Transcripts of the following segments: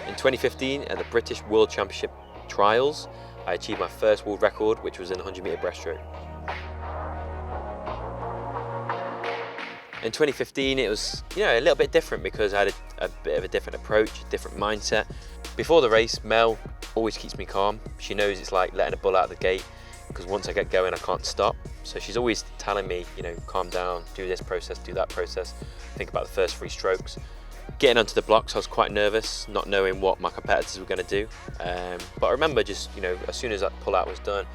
In 2015, at the British World Championship Trials, I achieved my first world record, which was in 100-meter breaststroke. In 2015, it was a little bit different because I had a bit of a different approach, a different mindset. Before the race, Mel always keeps me calm. She knows it's like letting a bull out of the gate, because once I get going, I can't stop. So she's always telling me, calm down, do this process, do that process, think about the first 3 strokes. Getting onto the blocks, I was quite nervous, not knowing what my competitors were going to do. But I remember just, as soon as that pull out was done,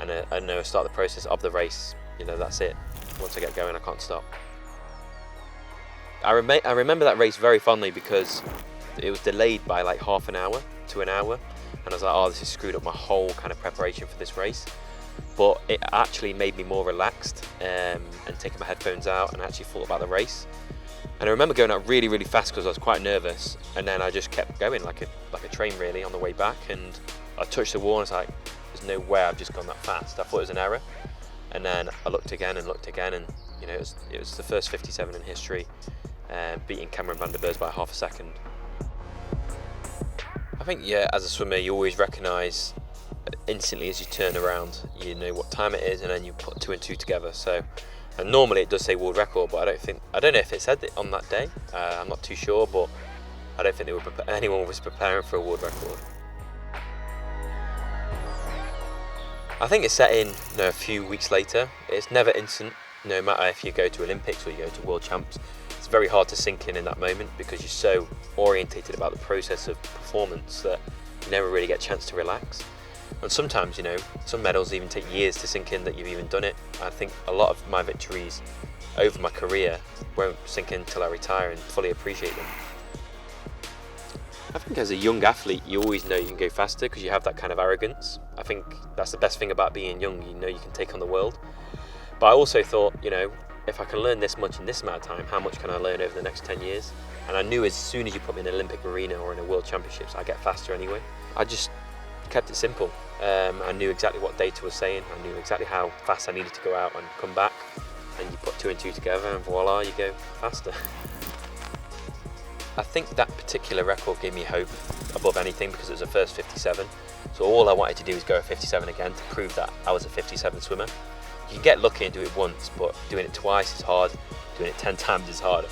and I start the process of the race, that's it. Once I get going, I can't stop. I remember that race very fondly because it was delayed by like half an hour to an hour, and I was like, oh, this has screwed up my whole kind of preparation for this race. But it actually made me more relaxed, and taking my headphones out and actually thought about the race. And I remember going out really, really fast because I was quite nervous, and then I just kept going like a train really on the way back, and I touched the wall and I was like, there's no way I've just gone that fast. I thought it was an error, and then I looked again, and it was the first 57 in history, beating Cameron van der Beurs by half a second. I think, as a swimmer, you always recognise instantly as you turn around, you know what time it is, and then you put 2 and 2 together. So, and normally it does say world record, but I don't know if it said it on that day. I'm not too sure, but I don't think anyone was preparing for a world record. I think it's set in a few weeks later. It's never instant, no matter if you go to Olympics or you go to World Champs. It's very hard to sink in that moment because you're so orientated about the process of performance that you never really get a chance to relax. And sometimes, some medals even take years to sink in that you've even done it. I think a lot of my victories over my career won't sink in until I retire and fully appreciate them. I think as a young athlete, you always know you can go faster because you have that kind of arrogance. I think that's the best thing about being young, you can take on the world. But I also thought, if I can learn this much in this amount of time, how much can I learn over the next 10 years? And I knew as soon as you put me in an Olympic arena or in a World Championships, I'd get faster anyway. I just kept it simple. I knew exactly what data was saying. I knew exactly how fast I needed to go out and come back. And you put 2 and 2 together and voila, you go faster. I think that particular record gave me hope above anything because it was the first 57. So all I wanted to do was go a 57 again to prove that I was a 57 swimmer. You can get lucky and do it once, but doing it twice is hard. Doing it 10 times is harder.